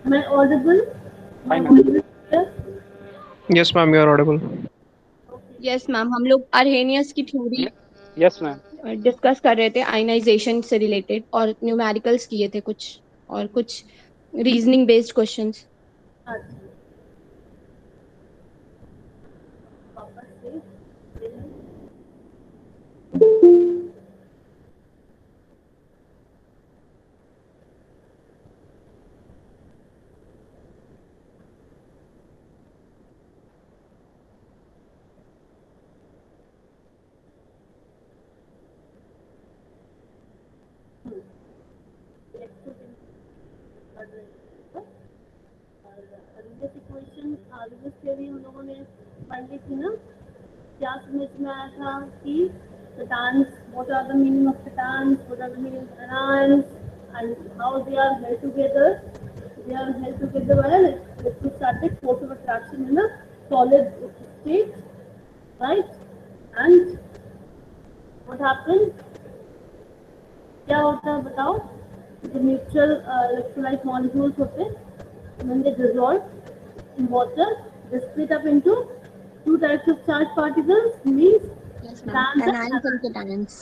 Am I audible? My Hi, voice ma'am. is clear? Yes, ma'am, you are audible. Okay. Yes ma'am, हम लोग Arrhenius की theory Ye- Yes, ma'am. Discuss कर रहे थे ionization से related, और numericals किए थे कुछ, और कुछ रीजनिंग बेस्ड क्वेश्चंस। अच्छा, वापस से कर रहे हैं। और अरेंजस इक्वेशन अरेंजस थ्योरी हम लोगों ने पढ़ ली थी ना। क्या समझ में आया था कि ketans, what are the meaning of ketans, what are the meaning of anions, and how they are held together. They are held together by electrostatic force of attraction in a solid state, right? And what happens? क्या होता है बताओ? जो mutual electrolyte molecules होते हैं when they dissolve in water, they split up into two types of charged particles, means yes ma'am, catans and anions and anions. Cations.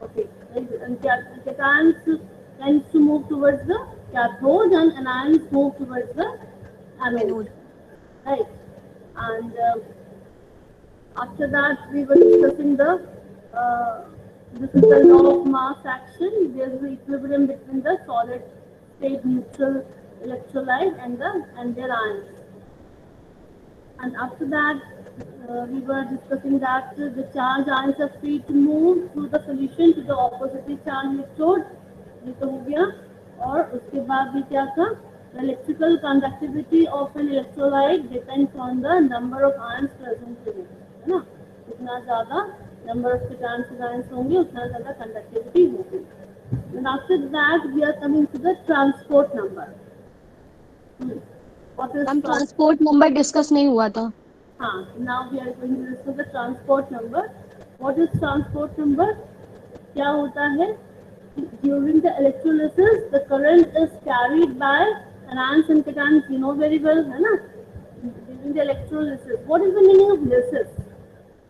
Okay, and catans tends to move towards the cathode and anions move towards the anode, anode. right? And after that, we were discussing uh, this is the law of mass action. There is the equilibrium between the solid state neutral electrolyte and their ions. And after that, we were discussing that the charged ions are free to move through the solution to the oppositely charged electrode. ये तो हो गया। और उसके बाद भी क्या था? The electrical conductivity of an electrolyte depends on the number of ions present in it, है ना? जितना ज़्यादा number of ketons ions होंगे उतना ज़्यादा conductivity होगी। And after that, we are coming to the transport number. What is ma'am transport number discuss नहीं हुआ था। now we are going to discuss the transport number. What is transport number? क्या होता है? During the electrolysis, the current is carried by anions and cations. You know very well, है ना? During the electrolysis, what is the meaning of lysis?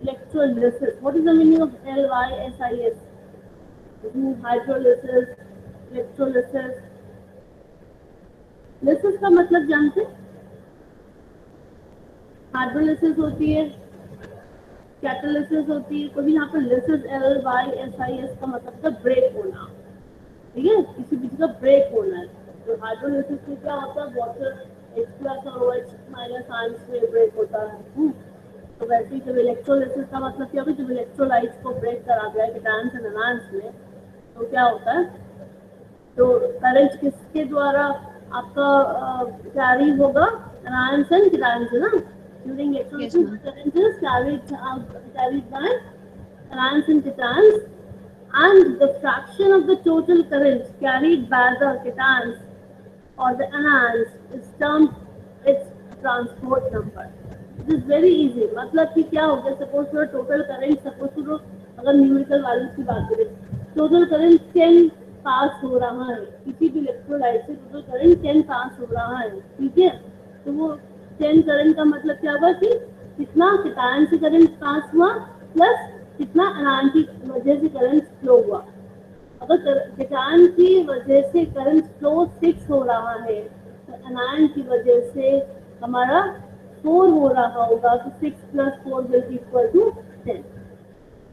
Electrolysis. What is the meaning of LYSIS? Hydrolysis, electrolysis. Lysis का मतलब जानते हैं? Hydrolysis होती है, catalysis होती है, कभी यहाँ पर लिसिस LYSIS का मतलब था ब्रेक होना, ठीक है? किसी चीज का ब्रेक होना है। तो हाइड्रोलिसिस में क्या होता है? वाटर H प्लस और OH माइनस आयंस में ब्रेक होता है। तो वैसे ही जब इलेक्ट्रोलिसिस का मतलब क्या होगा? जब इलेक्ट्रोलाइट्स को ब्रेक करा दिया केटायंस एंड एनायंस में, तो क्या होता है? तो करंट किसके द्वारा आपका कैरी होगा? एनायंस एंड केटायंस, है ना? During yes electrolysis, ma'am. the current is carried by anions and cations, and the fraction of the total current carried by the cations or the anions is termed its transport number. It is very easy. मतलब कि क्या हो गया? Suppose करो total current, suppose करो अगर numerical values की बात करें, टोटल करंट 10 पास हो रहा है किसी भी इलेक्ट्रोलाइट से, टोटल करंट 10 पास हो रहा है, ठीक है? तो वो 10 करंट का मतलब क्या हुआ कि कितना केटायन से करंट पास हुआ प्लस कितना एनायन की वजह से करंट फ्लो हुआ। अगर केटायन की वजह से करंट फ्लो 6 हो रहा है तो एनायन की वजह से हमारा 4 हो रहा होगा, तो 6 plus 4 will be equal to 10,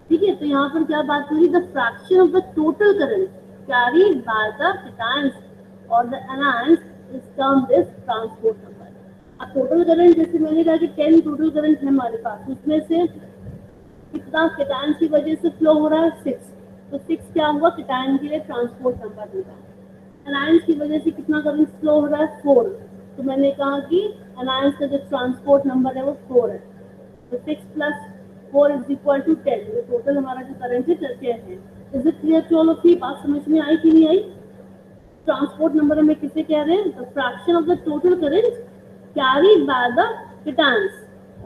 ठीक है? तो यहाँ पर क्या बात हो रही? The fraction of the total current carried by the cations और the anions is termed as transport number. अब टोटल करंट, जैसे मैंने कहा कि 10 टोटल करंट है हमारे पास, उसमें से कितना केटायंस की वजह से फ्लो हो रहा है? 6। तो 6 क्या हुआ? केटायन के लिए ट्रांसपोर्ट नंबर होगा। एनायंस की वजह से कितना करंट फ्लो हो रहा है? 4। तो मैंने कहा कि एनायंस का जो ट्रांसपोर्ट नंबर है वो 4 है। तो 6 प्लस 4 इज इक्वल टू 10। ये टोटल हमारा जो करंट है 10 है। Is it clear to all of you? बात समझ में आई कि नहीं आई? ट्रांसपोर्ट नंबर हमें किसे कह रहे हैं? The fraction of the total current carried by the cations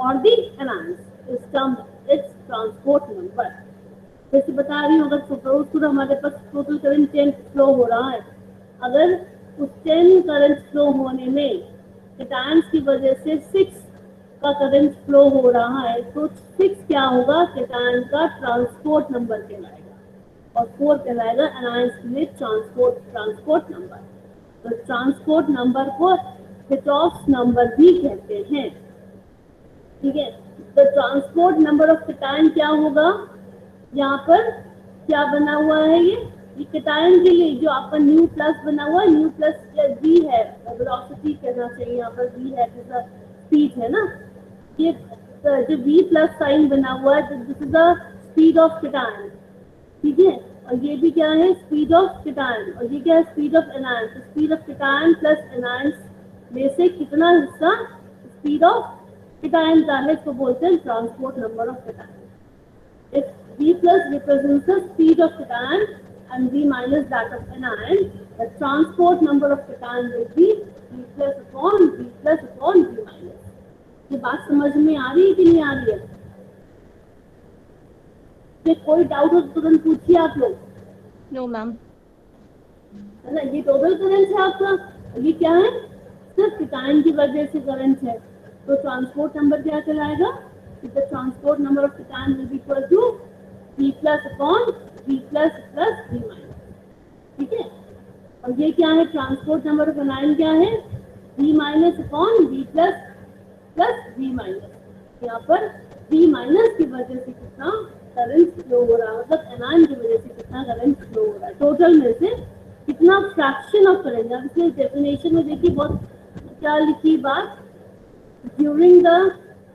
और the anions is termed its transport number. जैसे बता रही हूँ, अगर सपोज हमारे पास टोटल करंट 10 फ्लो हो रहा है, अगर उस 10 करंट फ्लो होने में केटायंस की वजह से 6 का करंट फ्लो हो रहा है, तो 6 क्या होगा, केटायन का ट्रांसपोर्ट नंबर कहलाएगा और 4 कहलाएगा एनायंस के लिए ट्रांसपोर्ट नंबर। तो ट्रांसपोर्ट नंबर को किरचॉफ्स नंबर भी कहते हैं। ठीक है, तो ट्रांसपोर्ट नंबर ऑफ केटायन क्या होगा, यहाँ पर क्या बना हुआ है, ये केटायन के लिए जो आपका न्यू प्लस बना हुआ है, न्यू प्लस वी है, वेलोसिटी कहना चाहिए, यहाँ पर वी है स्पीड है ना, ये जो वी प्लस साइन बना हुआ है, this is the speed of cation. ठीक है, और ये भी क्या है, स्पीड ऑफ केटायन, और ये क्या है, speed of anions. Speed of cation plus anions में से कितना हिस्सा स्पीड ऑफ केटायन का है, इसको बोलते हैं transport number of cation. If V plus represents the speed of cation and V minus that of anion, the transport number of cation will be V plus upon V minus. ये बात समझ में आ रही है कि नहीं आ रही है? कोई डाउट हो तो तुरंत पूछिए आप लोग। No ma'am. है ना, ये टोटल करंट है आपका, ये क्या है, सिर्फ cation की वजह से करंट है, तो ट्रांसपोर्ट नंबर क्या कहलाएगा, the transport number of cation will be equal to V plus upon V plus plus V minus। ठीक है, और ये क्या है, ट्रांसपोर्ट नंबर ऑफ एनायन क्या है, V minus upon V plus plus V minus. यहाँ पर V माइनस की वजह से कितना करंट फ्लो हो रहा है, मतलब एनायन की वजह से कितना करंट फ्लो हो रहा है, टोटल में से कितना फ्रैक्शन ऑफ करंट। अब इसलिए डेफिनेशन में देखिए बहुत क्या लिखी बात, during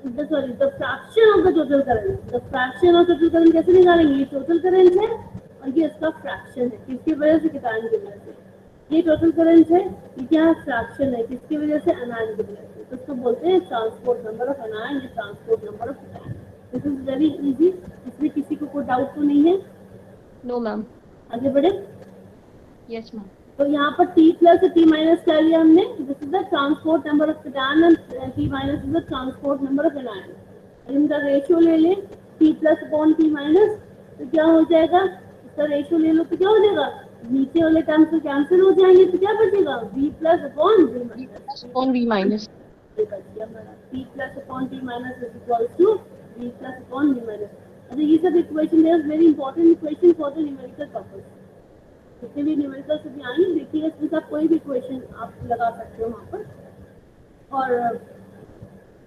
the fraction of the total current। the fraction of total current कैसे निकालेंगे, ये टोटल करंट है और ये इसका फ्रैक्शन है, किसकी वजह से, केटायन की वजह से। ये टोटल करंट है, ये क्या है, फ्रैक्शन है, किसकी वजह से, एनायन की वजह से। तो इसको बोलते हैं transport number of anion, transport number of cation. This is very easy, इसमें किसी को कोई डाउट तो नहीं है? No ma'am. आगे बढ़े। Yes ma'am. तो यहाँ पर T प्लस T माइनस क्या लिया हमने, this is the transport number of cation and T minus is the transport number of anion. इनका रेशियो ले ले T plus upon T minus, तो क्या हो जाएगा, इसका रेशियो ले लो तो क्या हो जाएगा, नीचे वाले टर्म से कैंसिल हो जाएंगे, तो क्या बचेगा, V plus upon V minus upon V minus. T plus upon T minus is equal to V plus upon V minus. अच्छा, ये सब इक्वेशन है very important equation for the numerical purpose. जितने भी न्यूमेरिकल से भी आएंगे देखिए, इसमें सब कोई भी क्वेश्चन आप लगा सकते हो वहाँ पर। और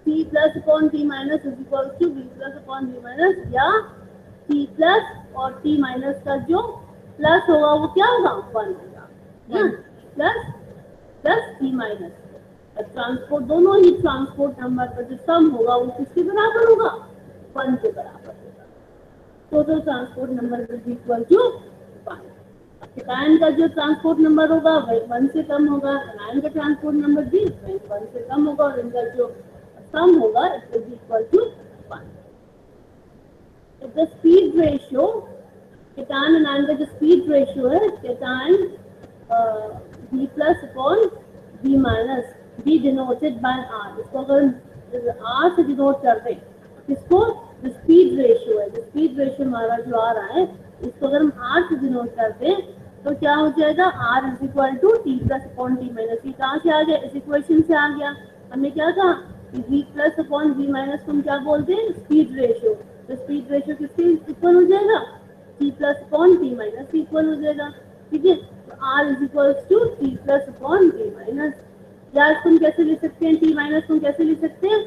T plus upon T minus is equal to V plus upon V minus, या T प्लस और T माइनस का जो प्लस होगा वो क्या होगा, 1 होगा, plus plus T minus. Transport दोनों ही ट्रांसपोर्ट नंबर का जो सम होगा वो किसके बराबर होगा, 1 के बराबर होगा। Total transport number is equal to 1। Cation का जो ट्रांसपोर्ट नंबर होगा वही 1 से कम होगा, एनायन का ट्रांसपोर्ट नंबर भी 1 से कम होगा, और इनका जो सम होगा it will be equal to 1। The speed ratio, cation anion का जो स्पीड रेशियो है, cation V plus upon V minus, V denoted by R। इसको अगर R से डिनोट करते हैं, इसको जो स्पीड रेशियो है, जो स्पीड रेशियो हमारा जो आ रहा है, इसको अगर हम R से डिनोट करते हैं तो क्या हो जाएगा, R is equal to T plus upon T minus. ये कहाँ से आ गया, इस इक्वेशन से आ गया। हमने क्या कहा कि V plus upon V minus को हम क्या बोलते हैं, स्पीड रेशियो। तो स्पीड रेशियो किसके इक्वल हो जाएगा, T plus upon T minus equal हो जाएगा। ठीक है, तो R is equal to T plus upon T minus. या इसको हम कैसे लिख सकते हैं, T माइनस को हम कैसे लिख सकते हैं,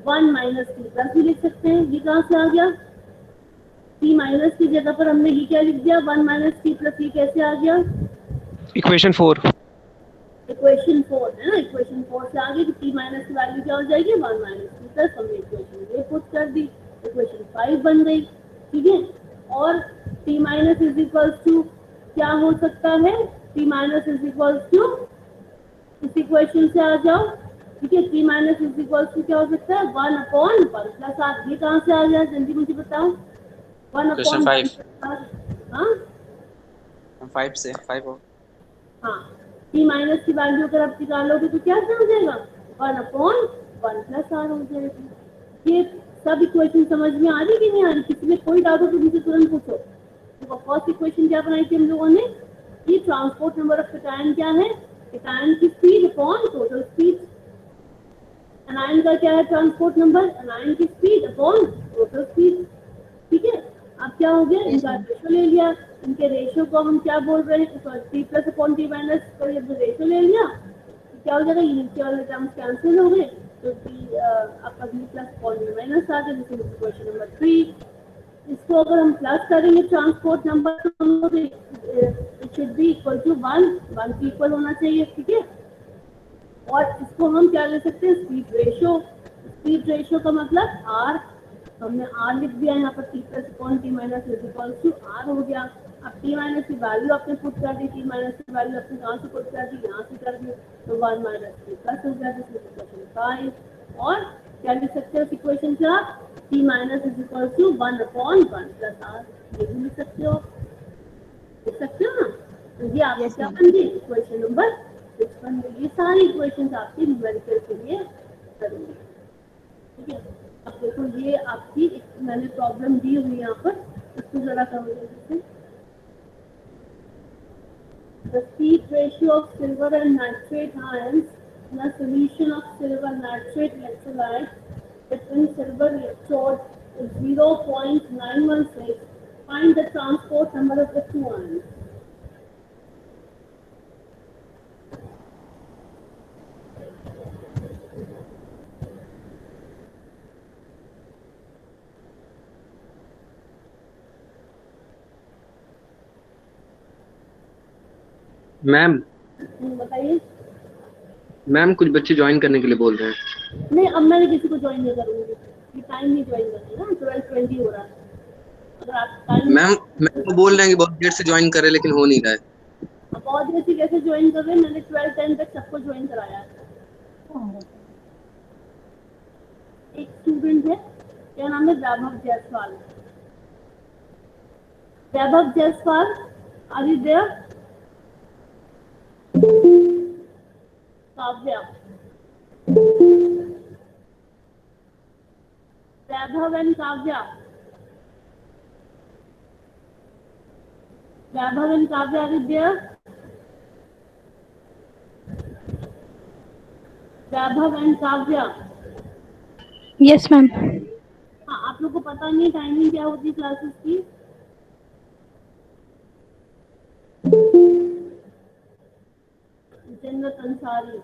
1 माइनस T प्लस भी लिख सकते हैं। ये कहाँ से आ गया, T माइनस की जगह पर हमने ये क्या लिख दिया, 1 माइनस T प्लस। ये कैसे आ गया, इक्वेशन 4 है ना, इक्वेशन 4 से आगे कि T माइनस की वैल्यू क्या हो जाएगी, 1 माइनस T प्लस। हमने इक्वेशन ये पुट कर दी, इक्वेशन 5 बन गई। ठीक है, और T minus is equal to क्या हो सकता है, T minus is equal to, इस इक्वेशन से आ जाओ। ठीक है, T minus is equal to क्या हो सकता है, 1 अपॉन 1 प्लस R। ये कहाँ से आ गया, जल्दी मुझे बताओ। 1 अपॉन 5, हाँ 5 से 5 हो। हाँ, T माइनस की वैल्यू अगर आप निकालोगे तो क्या हो जाएगा, 1 अपॉन 1 प्लस R हो जाएगा। ये सब इक्वेशन समझ में आ रही कि नहीं आ रही, किसी में कोई डाउट हो तो मुझे तुरंत पूछो। तो फर्स्ट इक्वेशन क्या बनाई थी हम लोगों ने, ये ट्रांसपोर्ट नंबर ऑफ केटायन क्या है, केटायन की speed upon total speed. Anion का क्या है ट्रांसपोर्ट नंबर, एनायन की स्पीड अपॉन टोटल स्पीड। ठीक है, अब क्या हो गया, इनका रेशियो ले लिया, इनके रेशियो को हम क्या बोल रहे हैं, T plus upon T minus का रेशियो ले लिया, तो क्या हो जाएगा, ये नीचे वाले टर्म्स कैंसिल हो गए, तो आपका B plus upon B minus आ गया। This is question number 3। इसको अगर हम प्लस करेंगे ट्रांसपोर्ट नंबर तो it should be equal to 1 के इक्वल होना चाहिए। ठीक है, और इसको हम क्या ले सकते हैं, स्पीड रेशियो। स्पीड रेशियो का मतलब आर, हमने आर लिख दिया यहाँ पर, T plus upon T minus is equal to R हो गया। अब टी माइनस की वैल्यू आपने पुट कर दी, टी माइनस की वैल्यू आपने कहाँ से पुट कर दी, यहाँ से कर दी, तो 1 माइनस टी प्लस हो गया, क्वेश्चन 5। और क्या लिख सकते हो इक्वेशन से आप, T minus is equal to 1 upon 1 plus R, ये भी लिख सकते हो, लिख सकते हो ना। तो ये आपकी क्या बन गई, इक्वेशन नंबर 6 बन गई। ये सारी इक्वेशंस आपकी न्यूमेरिकल के लिए करेंगे। ठीक है, अब देखो ये आपकी मैंने प्रॉब्लम दी हुई यहाँ पर, इसको जरा समझिए। The speed ratio of silver and nitrate ions in a solution of silver nitrate electrolyte between silver electrode is 0.916. Find the transport number of the two ions. Ma'am बताइए। मैम कुछ बच्चे ज्वाइन करने के लिए बोल रहे हैं। नहीं, अब मैंने किसी को ज्वाइन नहीं करूँगी, ये टाइम नहीं ज्वाइन करना है ना, 12:20 हो रहा है। अगर आप टाइम मैम तो बोल रहे हैं कि बहुत देर से ज्वाइन करे लेकिन हो नहीं रहा है। बहुत देर से कैसे ज्वाइन कर रहे हैं, मैंने 12:10 तक सबको ज्वाइन कराया है। एक स्टूडेंट है, क्या नाम है, Vaibhav Jaiswal. Vaibhav Jaiswal, are you there? Kavya, Vaibhav and Kavya, Vaibhav and Kavya, are you there? Vaibhav and Kavya. Yes ma'am. हाँ, आप लोग को पता नहीं टाइमिंग क्या होती है क्लासेस की? जन्नत अंसारी,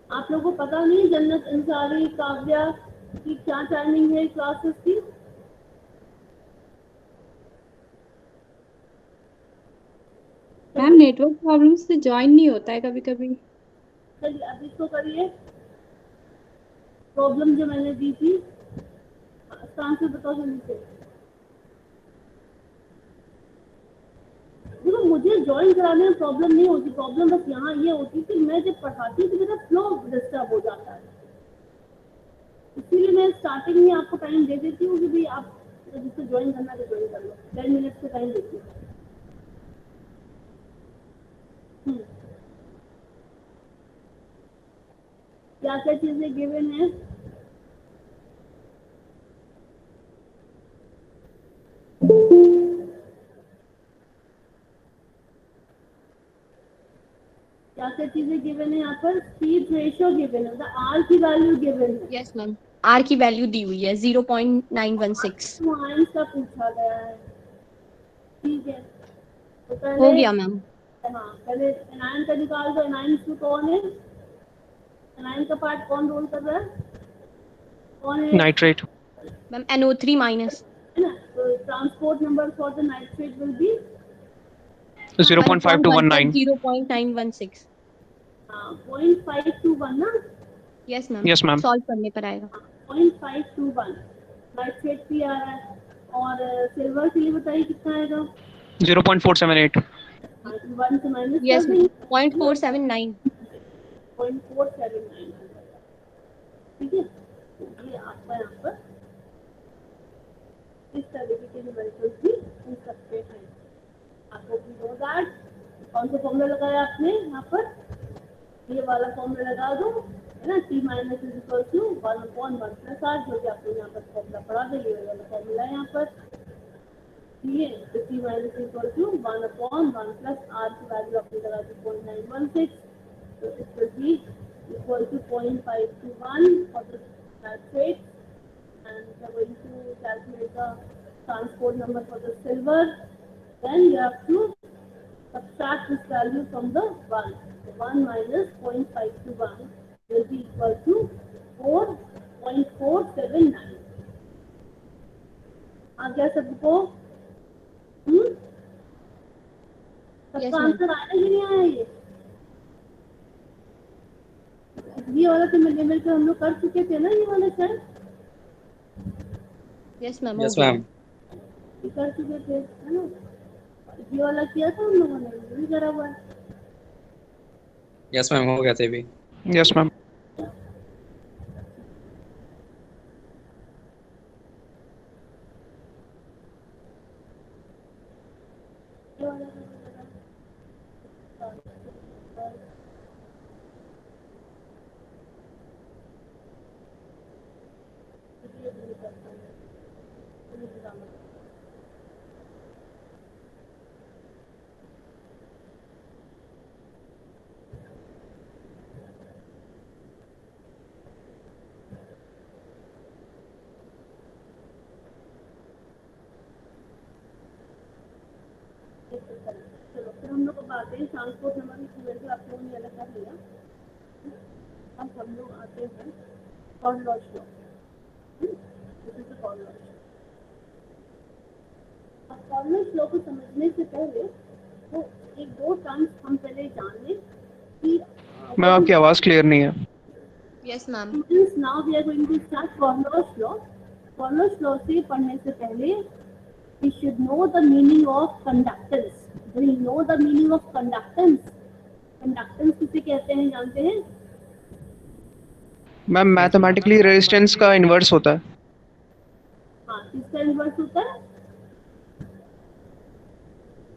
आप लोग को पता नहीं जन्नत अंसारी, काव्या की क्या टाइमिंग है क्लासेस की? मैम नेटवर्क प्रॉब्लम से ज्वाइन नहीं होता है कभी कभी। चलिए अब इसको करिए, प्रॉब्लम जो मैंने दी थी इसका आंसर बताओ जल्दी से। देखो मुझे ज्वाइन कराने में प्रॉब्लम नहीं होती, प्रॉब्लम बस यहाँ ये होती कि मैं जब पढ़ाती हूँ तो मेरा फ्लो डिस्टर्ब हो जाता है, इसीलिए मैं स्टार्टिंग में आपको टाइम दे देती हूँ कि भाई आप जिसको ज्वाइन करना है तो ज्वाइन कर लो, 10 मिनट का टाइम देती हूँ। क्या क्या चीजें गिवन है? क्या क्या चीजें गिवन है यहाँ पर? स्पीड रेशियो गिवन है, आर की वैल्यू गिवन है। यस मैम, आर की वैल्यू दी हुई है 0.916। आयंस का पूछा गया है, ठीक है, तो पहले हो गया मैम। हाँ पहले एनायन का निकाल दो। एनायन में कौन है, एनायन का पार्ट कौन रोल कर रहा है, कौन है? नाइट्रेट। मैम NO3 माइनस, है ना, तो transport number for the nitrate will be 0.5219। 0.916। हाँ 0.521 ना। Yes ma'am, yes ma'am. Solve करने पर आएगा। 0.521 नाइट्रेट भी आ रहा है, और सिल्वर के लिए बताइए कितना आएगा? 0.478। 1 से माइनस यस कर देंगे, 0.479। 0.479। ठीक है, ये आपका यहाँ पर इस तरीके के न्यूमेरिकल्स भी पूछ सकते हैं। आपको भी नो दैट कौन सा फॉर्मूला लगाया आपने यहाँ पर, ये वाला फॉर्मूला लगा दो, है ना, T minus is equal to 1/1 plus R, जो कि आपने यहाँ पर फॉर्मूला पढ़ा दो, ये वाला फॉर्मूला है यहाँ पर। ये तो T minus equal to 1 upon 1 plus R की वैल्यू आपने लगा दी 0.916, तो it will be equal to 0.521 for the nitrate, and we are going to calculate the transport number for the silver. Then you have to subtract this value from the 1. So 1 minus 0.521 will be equal to 4.479. आ गया सबको? Yes, सबका ma'am. Answer आया कि नहीं आया ये वाला तो मिल के हम लोग कर चुके थे ना, ये वाला शायद Yes, ma'am. Yes, हो गया। ma'am. ये कर चुके थे है ना, ये वाला किया था हम लोगों ने, ये भी करा हुआ है। Yes, ma'am. हो गया था भी. Yes, ma'am. ये वाला भी करा। ये भी करते हैं। ये भी करना। चलो फिर हम लोग अब आते हैं ट्रांसपोर्ट नंबर की वजह से आप लोगों ने अलग कर लिया। अब हम लोग आते हैं कॉर्नलॉस law. This is the कॉर्नलॉस law. अब कॉर्नलॉस लॉ को समझने से पहले तो एक दो टर्म्स हम पहले जान लें कि मैम आपकी आवाज़ क्लियर नहीं है। Yes, ma'am. students, now we are going to start Cornell's law. Cornell's law से पढ़ने से पहले we should know the meaning of conductance. Do you know the meaning of conductance? Conductance किसे कहते हैं जानते हैं? मैम मैथमेटिकली रेजिस्टेंस का इन्वर्स होता है। हाँ, किसका इन्वर्स होता है?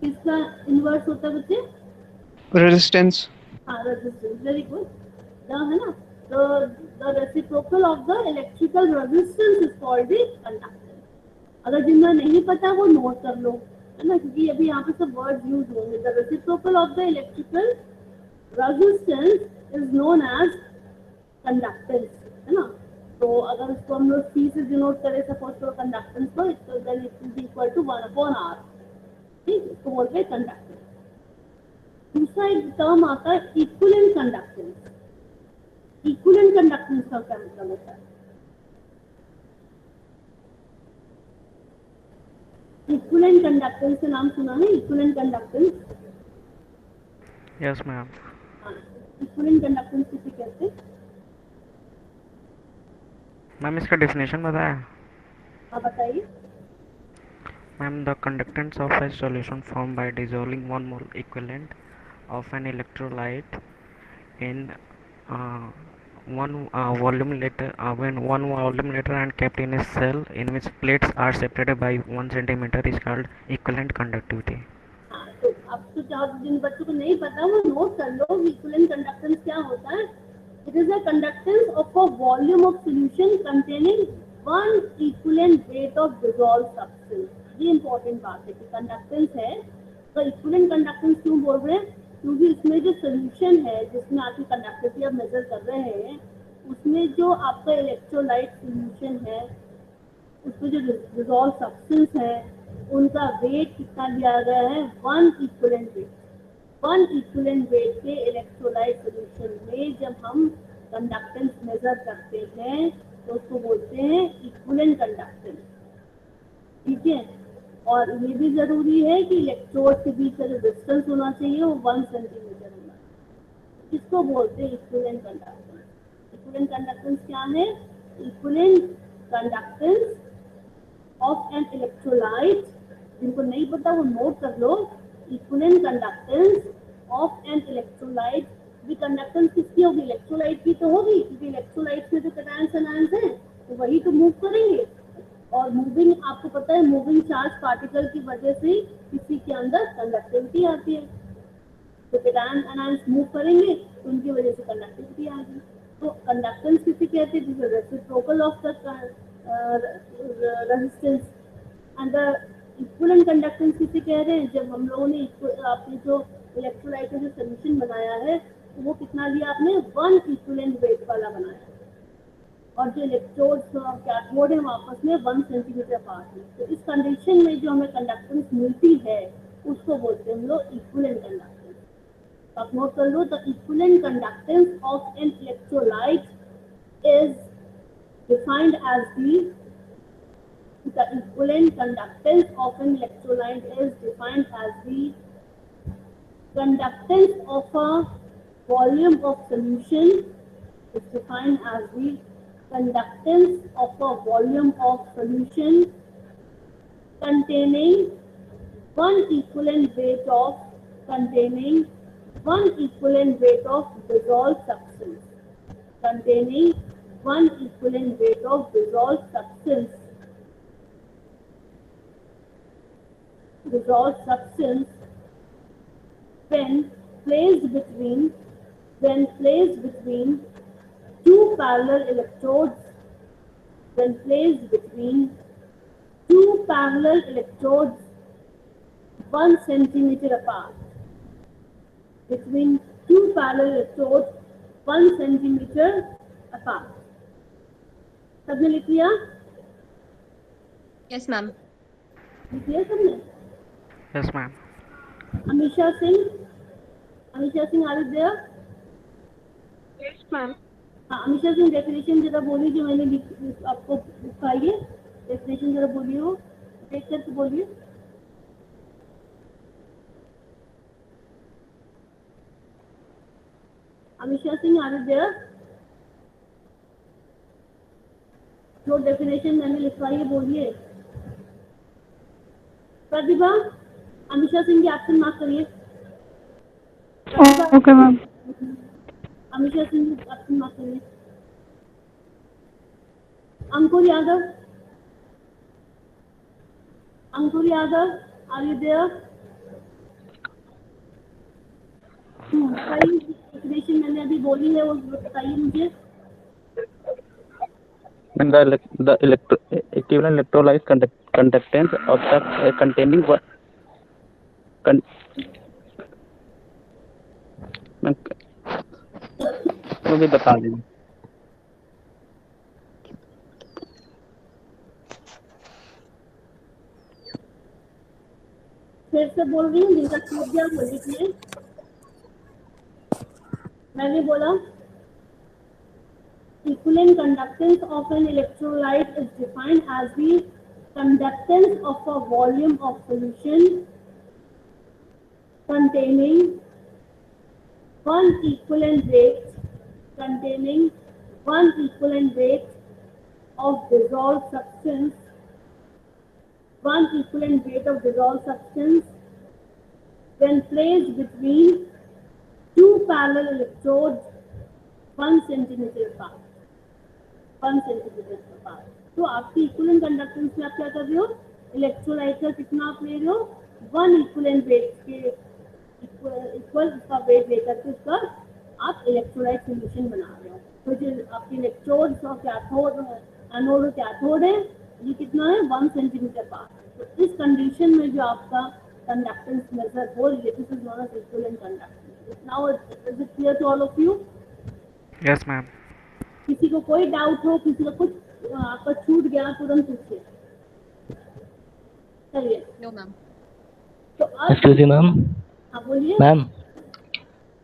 किसका इन्वर्स होता है बच्चे? रेजिस्टेंस। हाँ, resistance. Very good. है ना? The reciprocal of the electrical resistance is called the conductance. अगर जिन्हें नहीं पता वो नोट कर लो, है ना, क्योंकि अभी यहाँ पे सब वर्ड यूज होंगे। The reciprocal of the electrical resistance is known as conductance, है ना। तो अगर इसको हम लोग C से डिनोट करें सपोज तो कंडक्टेंस को, तो then it will be equal to 1 upon R, ठीक, इसको बोलते हैं कंडक्टेंस। दूसरा एक टर्म आता है इक्विवेलेंट कंडक्टेंस। इक्विवेलेंट कंडक्टेंस का क्या मतलब होता है? इक्विवेलेंट कंडक्टेंस का नाम सुना है? Equivalent conductance, yes ma'am. Equivalent conductance किसे कहते हैं? मैम इसका डेफिनेशन बताया। आप बताइए। Ma'am the conductance of A solution form by dissolving one mole equivalent of an electrolyte in one volume later when one volume later and kept in a cell in which plates are separated by 1 centimeter is called equivalent conductivity. हाँ, तो अब तो जिन बच्चों को नहीं पता वो note कर लो। इक्विवेलेंट कंडक्टेंस क्या होता है? It is a conductance of a volume of solution containing one equivalent weight of dissolve substance. ये इंपॉर्टेंट बात है कि कंडक्टेंस है तो इक्विवेलेंट कंडक्टेंस क्यों बोल रहे हैं? क्योंकि इसमें जो सोल्यूशन है जिसमें आपकी कंडक्टिविटी आप मेजर कर रहे हैं, उसमें जो आपका इलेक्ट्रोलाइट सोल्यूशन है उसमें जो डिसॉल्व सब्सटेंस है उनका वेट कितना दिया गया है? One equivalent weight. One equivalent weight के इलेक्ट्रोलाइट सोल्यूशन में जब हम कंडक्टेंस मेजर करते हैं तो उसको बोलते हैं इक्विवेलेंट कंडक्टेंस, ठीक है। और ये भी जरूरी है कि इलेक्ट्रोड के बीच का जो डिस्टेंस होना चाहिए वो 1 सेंटीमीटर होना चाहिए। इसको बोलते हैं इक्विवेलेंट कंडक्टेंस। इक्विवेलेंट कंडक्टेंस क्या है? Equivalent conductance of an electrolyte, जिनको नहीं पता वो नोट कर लो। Equivalent conductance of an electrolyte. भी कंडक्टेंस किसकी होगी? इलेक्ट्रोलाइट की तो होगी, क्योंकि इलेक्ट्रोलाइट में जो कैटायंस एनायंस हैं तो वही तो मूव करेंगे। और मूविंग, आपको पता है मूविंग चार्ज पार्टिकल की वजह से किसी के अंदर कंडक्टिविटी आती है। तो कैटायन एनायंस मूव करेंगे तो उनकी वजह से कंडक्टिविटी आएगी। तो कंडक्टेंस किसे कहते हैं? Reciprocal of the resistance, and the equivalent conductance किसे कह रहे हैं? जब हम लोगों ने आपने जो इलेक्ट्रोलाइट का जो सोल्यूशन बनाया है वो कितना लिया आपने? 1 इक्विवेलेंट वेट वाला बनाया, और जो इलेक्ट्रोड्स और कैथोड है आपस में 1 सेंटीमीटर अपार्ट है। तो इस कंडीशन में जो हमें कंडक्टेंस मिलती है उसको बोलते हैं हम लोग इक्विवेलेंट कंडक्टेंस। तो आप नोट कर लो, the equivalent conductance of an electrolyte is defined as the equivalent conductance of an electrolyte is defined as the conductance of a volume of solution is defined as the conductance of a volume of solution containing one equivalent weight of dissolved substance, containing one equivalent weight of dissolved substance when placed between two parallel electrodes 1 centimeter apart. Between two parallel electrodes 1 centimeter apart. सबने लिख लिया? Yes ma'am. लिख लिया सबने? Yes, ma'am. Amisha Singh are you there? Yes, ma'am. हाँ, Amisha Singh definition जरा बोलिए जो मैंने आपको लिखाई है, डेफिनेशन जरा बोलिए, वो देख करके बोलिए। Amisha Singh are you there? जो डेफिनेशन मैंने लिखवाई है बोलिए। प्रतिभा, अमीशा सिंह की एब्सेंट मार्क करिए। Okay ma'am. अमीशा सिंह की एब्सेंट मार्क करिए। Ankur Yadav, are you there? सही डेफिनेशन मैंने अभी बोली है वो बताइए मुझे। When the equivalent electrolyte conductance of the containing मुझे बता दें। फिर से बोल रही हूँ, जिनका छूट गया वो लिखिए। मैंने बोला equivalent conductance of an electrolyte is defined as the conductance of a volume of solution containing one equivalent weight of dissolved substance, when placed between two parallel electrodes 1 centimeter apart. तो आपकी इक्विवेलेंट कंडक्टेंस में आप क्या कर रहे हो? Electrolyte का कितना आप ले रहे हो? 1 इक्विवेलेंट वेट के इक्वल उसका वेट लेकर के उसका आप इलेक्ट्रोलाइट सोल्यूशन बना रहे हो। तो जो आपके इलेक्ट्रोड्स और कैथोड, एनोड और कैथोड है, ये कितना है? 1 सेंटीमीटर पास। तो इस कंडीशन में जो आपका कंडक्टेंस मेजर हो रही है, this is known as equivalent conductance. Now is it clear to all of you? Yes, ma'am. किसी को कोई डाउट हो, किसी को कुछ आपका छूट गया, तुरंत पूछिए। चलिए। No ma'am. तो अब एक्सक्यूज मी मैम। हाँ बोलिए।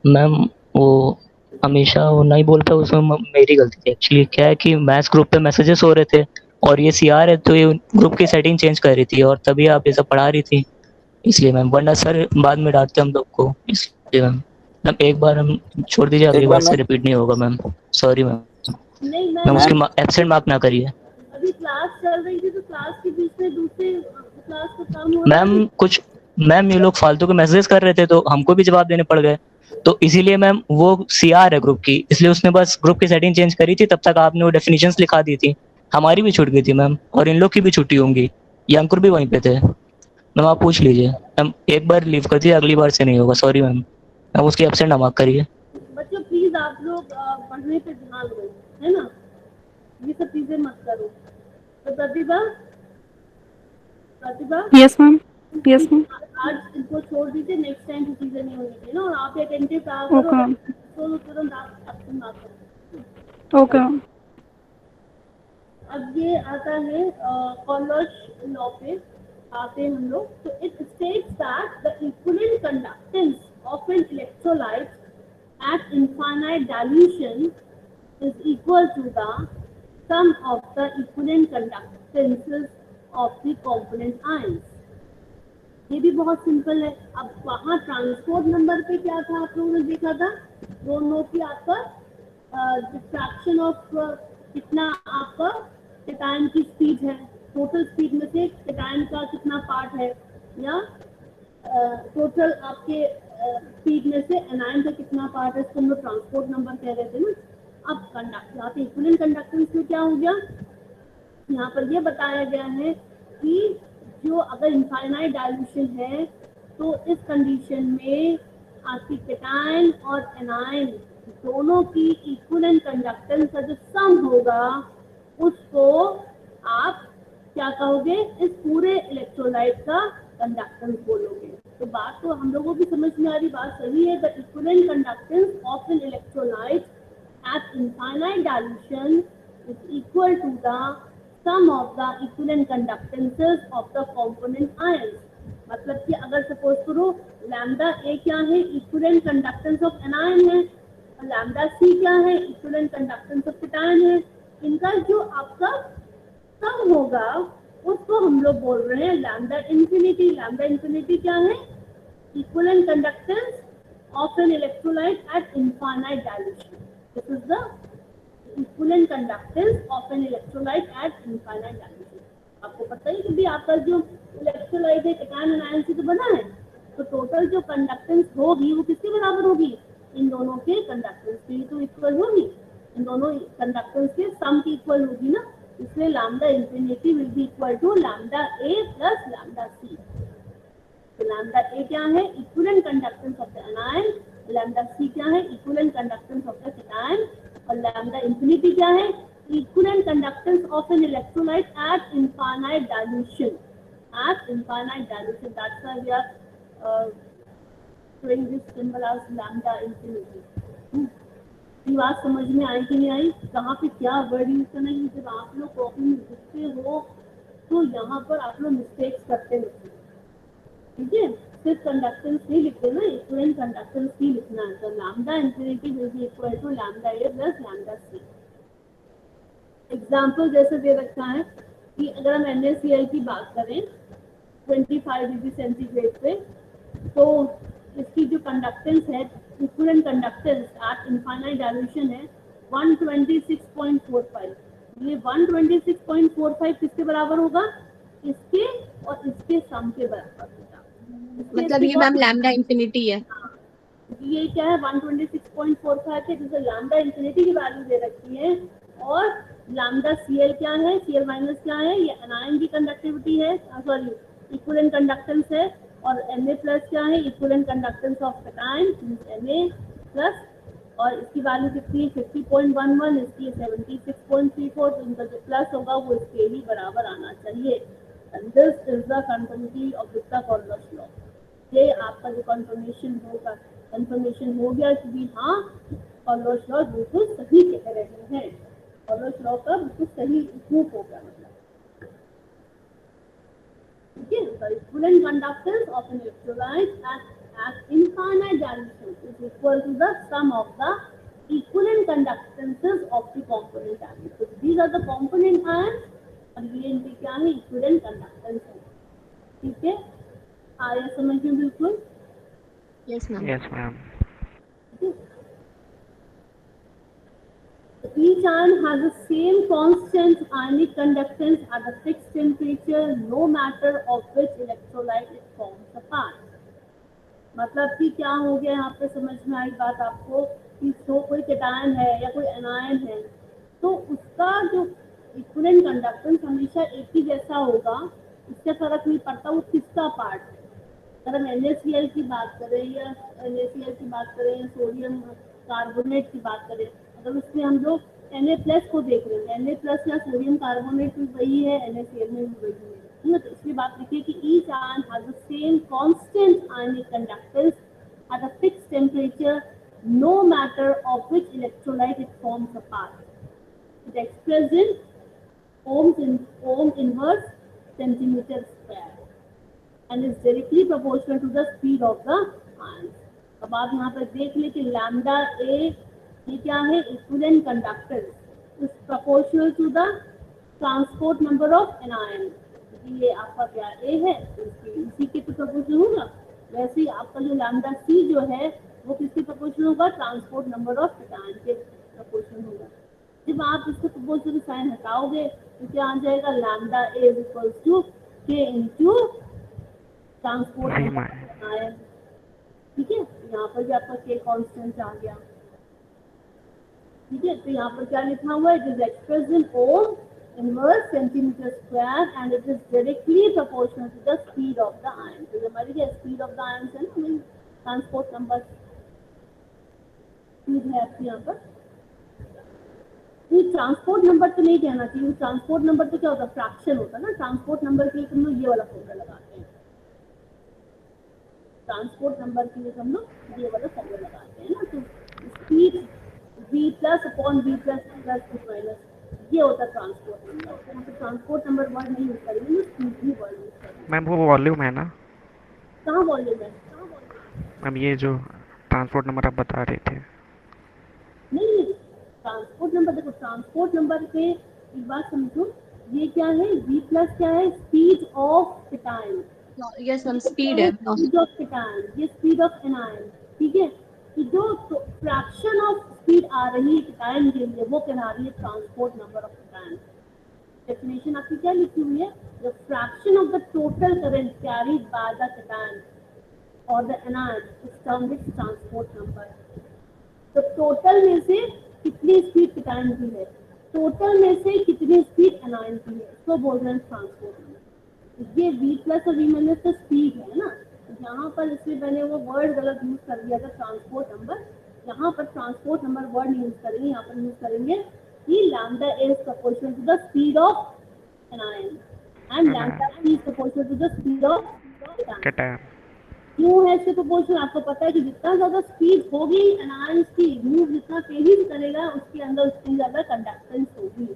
मैम वो अमीशा वो नहीं बोल पाया, उसमें मेरी गलती थी। एक्चुअली क्या है कि मैथ्स ग्रुप पे मैसेजेस हो रहे थे और ये सीआर है तो ये ग्रुप की सेटिंग चेंज कर रही थी और तभी आप ये सब पढ़ा रही थी, इसलिए मैम। वरना सर बाद में डांटते हम लोग को, इसलिए मैम एक बार हम छोड़ दीजिए, अगली बार से रिपीट नहीं होगा मैम। Sorry ma'am. नहीं मैम उसकी एब्सेंट मार्क ना करिए। अभी क्लास चल रही थी तो क्लास के बीच में दूसरे क्लास को काम हो मैम ये लोग फालतू के मैसेजेस कर रहे थे तो हमको भी जवाब देने पड़ गए, तो इसीलिए मैम वो सीआर है ग्रुप की, इसलिए उसने बस ग्रुप की सेटिंग चेंज करी थी, तब तक आपने वो डेफिनेशंस लिखा दी थी। हमारी भी छूट गई थी मैम, और इन लोग की भी छुट्टी होंगी, ये अंकुर भी वहीं पे थे। मैम आप पूछ लीजिए मैम, एक बार लीव कर दिए, अगली बार से नहीं होगा। Sorry ma'am. मैम उसकी एब्सेंट ना मार्क करिए। बच्चों प्लीज आप लोग पढ़ने पे ध्यान दो, है ना, ये सब चीजें मत करो। तो प्रतिभा प्रतिभा, यस मैम, यस मैम, आज इनको छोड़ दीजिए, नेक्स्ट टाइम की चीजें नहीं होनी चाहिए ना, और आप अटेंटिव रहा करो, ओके मैम, तो तुरंत आप एक्शन ना करो। ओके मैम, अब ये आता है कॉलर्स लॉ पे आते हैं हम लोग। तो it states that the equivalent conductance of an electrolyte at infinite dilution is equal to the sum of the equivalent conductances of the component ions. ये भी बहुत सिंपल है। अब वहाँ ट्रांसपोर्ट नंबर पे क्या था आप लोगों ने देखा था, दोनों की आपका डिफ्रैक्शन ऑफ कितना आपका केटायन की स्पीड है, टोटल स्पीड में से केटायन का कितना पार्ट है, या टोटल आपके स्पीड में से एनायन का कितना पार्ट है, इसको हम लोग ट्रांसपोर्ट नंबर कह रहे थे ना। अब कंडक्ट यहाँ पे इक्विवेलेंट कंडक्टेंस में क्या हो गया, यहाँ पर ये बताया गया है कि जो अगर इनफाइनाइट डाइल्यूशन है तो इस कंडीशन में आपकी केटायन और एनायन दोनों की इक्विवेलेंट कंडक्टेंस का जो सम होगा उसको आप क्या कहोगे, इस पूरे इलेक्ट्रोलाइट का कंडक्टेंस बोलोगे। तो बात तो हम लोगों की समझ में आ रही, बात सही है। The equivalent conductance of an electrolyte at infinite dilution is equal to the sum of the equivalent conductances of the component ions. मतलब कि अगर सपोज करो लैम्डा ए क्या है, इक्विवेलेंट कंडक्टेंस ऑफ एनायन है, और लैम्डा सी क्या है, इक्विवेलेंट कंडक्टेंस ऑफ केटायन है। इनका जो आपका सम होगा उसको हम लोग बोल रहे हैं लैम्डा इंफिनिटी। लैम्डा इंफिनिटी क्या है, equivalent conductance of an electrolyte at infinite dilution. This is the equivalent conductance of an electrolyte at infinite dilution. आपको पता है कि भी आपका जो इलेक्ट्रोलाइट है केटायन एनायन से तो बना है, तो टोटल जो कंडक्टेंस होगी वो किसके बराबर होगी, इन दोनों के कंडक्टेंस की तो इक्वल होगी, इन दोनों कंडक्टेंस के सम की इक्वल होगी ना। इसलिए lambda infinity will be equal to lambda A plus lambda C. तो लैम्डा ए क्या है, equivalent conductance of the anion, lambda C क्या है, equivalent conductance of the cation, और लैम्डा इंफिनिटी क्या है, equivalent conductance of an electrolyte at infinite dilution. At infinite dilution, that's why we are showing this symbol as lambda infinity। ये बात समझ में आई कि नहीं आई, कहाँ पे क्या वर्ड यूज करना है। जब आप लोग कॉपी में लिखते हो तो यहाँ पर आप लोग मिस्टेक्स करते रहते हैं, ठीक है। सिर्फ कंडक्टेंस नहीं लिखते ना, इक्विवेलेंट कंडक्टेंस भी लिखना है। तो lambda infinity will be equal to lambda A plus lambda C. Example जैसे दे रखा है कि अगर हम NaCl की बात करें 25 डिग्री सेंटीग्रेड पे, तो इसकी जो कंडक्टेंस है, equivalent conductance eight infinite dilution है 126.45। ये 126.45 किसके बराबर होगा, इसके और इसके सम के बराबर होगा। मतलब ये मैम लैम्डा इंफिनिटी है। ये क्या है, 126.45 है, जिसे लैम्डा इंफिनिटी की वैल्यू दे रखी है। और लैम्डा Cl क्या है, Cl माइनस क्या है, ये एनायन की कंडक्टिविटी है, सॉरी इक्विवेलेंट कंडक्टेंस है। और Na प्लस क्या है, equivalent conductance of cation Na plus, और इसकी वैल्यू कितनी है 50.11, इसकी 76.34। तो इनका जो प्लस होगा वो इसके ही बराबर आना चाहिए। And this is the conformity of Pythagoras law. ये आपका जो कंफर्मेशन होगा, कंफर्मेशन हो गया कि भी हाँ पिथागोरस लॉ बिल्कुल सही कह रहे हैं, पिथागोरस लॉ का बिल्कुल सही प्रूफ हो गया। मतलब okay, the equivalent conductance of an electrolyte at infinite dilution is equal to the sum of the equivalent conductances of the component ions. So these are the component ions और ये इनके क्या है, equivalent conductance है। ठीक है, आया समझ में बिल्कुल? Yes ma'am. Yes, ma'am. Each ion has the same constant ionic conductance at a fixed temperature, no matter of which electrolyte it forms a part. मतलब कि क्या हो गया यहाँ पे, समझ में आई बात आपको कि तो कोई केटायन है या कोई एनायन है, तो उसका जो इक्विवेलेंट कंडक्टेंस हमेशा एक ही जैसा होगा, इससे फर्क नहीं पड़ता वो किसका पार्ट है। अगर हम NaCl की बात करें या NaCl की बात करें, सोडियम कार्बोनेट की बात करें, अगर उसमें हम लोग Na प्लस को देख रहे हैं, Na प्लस या सोडियम कार्बोनेट भी वही है, NaCl में भी वही है। ठीक है, तो इसलिए बात लिखिए कि each ion has the same constant ionic conductance at a fixed temperature no matter of which electrolyte it forms a part. It expressed in ohm inverse centimeter square and is directly proportional to the speed of the ions. अब आप यहाँ पर देख लें कि lambda ए ये क्या है, equivalent conductance is proportional to the transport number of anion. ये आपका क्या ए है, तो इसी के तो प्रोपोर्शनल होगा। वैसे ही आपका जो लैम्डा सी जो है वो किसके प्रोपोर्शनल होगा, ट्रांसपोर्ट नंबर ऑफ एन के प्रोपोर्शनल होगा। जब आप इसके प्रोपोर्शनल साइन हटाओगे तो क्या आ जाएगा, lambda A is equals to K into transport number ion. ठीक है, यहाँ पर भी आपका के कांस्टेंट आ गया। ठीक है, तो यहाँ पर क्या लिखा हुआ है, it is expressed in ohm inverse centimetre square and it is directly proportional to the speed of the ion. तो हमारी क्या स्पीड ऑफ द आयन है ना, ट्रांसपोर्ट नंबर स्पीड है आपके यहाँ पर। ट्रांसपोर्ट नंबर तो नहीं कहना चाहिए, ट्रांसपोर्ट नंबर तो क्या होता है, फ्रैक्शन होता है ना। ट्रांसपोर्ट नंबर के लिए हम लोग ये वाला फॉर्मूला लगाते हैं, ट्रांसपोर्ट नंबर के लिए हम लोग ये वाला फॉर्मूला लगाते हैं ना। तो speed v plus upon v plus plus minus ये होता है ट्रांसपोर्ट नंबर। तो ट्रांसपोर्ट नंबर वर्ड नहीं यूज करेंगे, स्पीड ही वर्ड यूज करेंगे। मैम वो वॉल्यूम है ना? कहाँ वॉल्यूम है? मैम ये जो ट्रांसपोर्ट नंबर आप बता रहे थे। नहीं, ट्रांसपोर्ट नंबर देखो, ट्रांसपोर्ट नंबर पे एक बात समझो, ये क्या है, v प्लस क्या है, speed of time. Yes ma'am, speed है। स्पीड ऑफ टाइम, ये स्पीड ऑफ एन आयन। ठीक है, कि जो फ्रैक्शन ऑफ स्पीड आ रही है टाइम के लिए वो कहला रही है transport number of time. Definition आपकी क्या लिखी हुई है, the fraction of the total current carried by the cation और the anion is termed as transport number. तो टोटल में से कितनी स्पीड कैटायन की है, टोटल में से कितनी स्पीड एनायन की है, इसको बोल रहे हैं ट्रांसपोर्ट नंबर। ये v प्लस और v माइनस का स्पीड है ना, यहाँ पर इसमें मैंने वो वर्ड गलत यूज कर दिया था ट्रांसपोर्ट नंबर। यहाँ पर ट्रांसपोर्ट नंबर वर्ड नहीं यूज करेंगे, यहाँ पर यूज करेंगे कि lambda A is proportional to the speed of anion and lambda C is proportional to the speed of cation. क्यों है इसके प्रोपोर्शनल, आपको पता है कि जितना ज्यादा स्पीड होगी एनायन की, मूव जितना तेजी से करेगा उसके अंदर उतनी ज्यादा कंडक्टेंस होगी,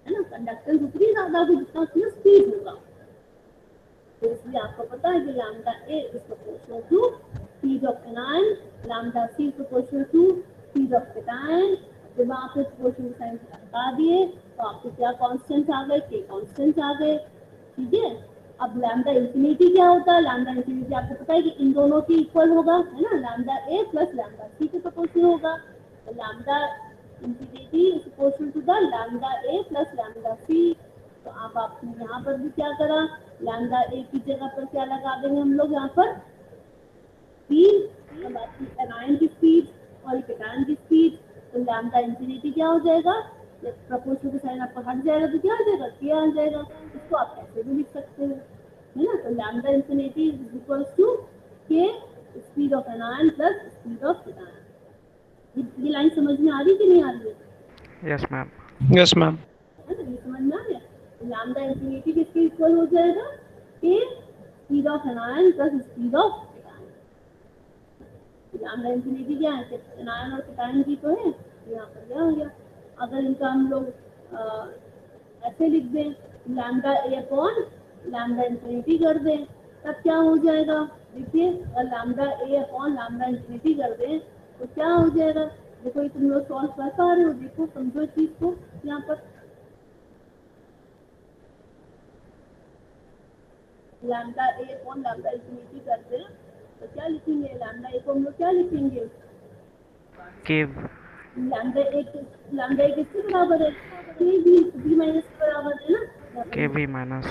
है ना। कंडक्टेंस उतनी ज्यादा होगी जितना उसमें स्पीड होगा। तो इसलिए आपको पता है कि lambda A is proportional to speed of anion, lambda C is proportional to speed of cation. जब आप इस प्रोपोर्शनल साइन हटा दिए तो आपको क्या कांस्टेंट आ गए, के कांस्टेंट आ गए। ठीक है, अब लैम्डा इंफिनिटी क्या होता है, लैम्डा इंफिनिटी आपको पता है कि इन दोनों के इक्वल होगा, है ना, lambda A plus lambda C के प्रोपोर्शनल होगा। तो lambda infinity is proportional to the lambda A plus lambda C. तो अब आपने यहाँ पर भी क्या करा, लैम्डा ए की जगह पर क्या लगा देंगे हम लोग, यहाँ पर स्पीड, एनायन की स्पीड और कैटायन की स्पीड। तो लैम्डा इंफिनिटी क्या हो जाएगा, जब प्रोपोर्शनल का साइन आपको हट जाएगा तो क्या आ जाएगा, के आ जाएगा। इसको आप ऐसे भी लिख सकते हो, है ना। तो lambda infinity is equals to के speed of anion plus speed of cation. ये लाइन समझ में आ रही कि नहीं आ रही है? Yes ma'am. Yes ma'am. है ना, ये समझ में आ गया। लैम्डा इंफिनिटी किसके इक्वल हो जाएगा, के speed of anion plus speed of cation. Lambda infinity क्या है, एनायन और कैटायन की तो है, यहाँ पर क्या हो गया। अगर इनका हम लोग ऐसे लिख दें, lambda A upon lambda infinity कर दें, तब क्या हो जाएगा, देखिए अगर lambda A upon lambda infinity कर दें तो क्या हो जाएगा। देखो ये तुम लोग सॉल्व कर पा रहे हो, देखो समझो इस चीज को। यहाँ पर lambda A upon lambda infinity कर दें तो क्या लिखेंगे, लैम्डा ए को हम लोग क्या लिखेंगे, के लैम्डा ए किसके बराबर है, के भी माइनस के बराबर है ना, के भी माइनस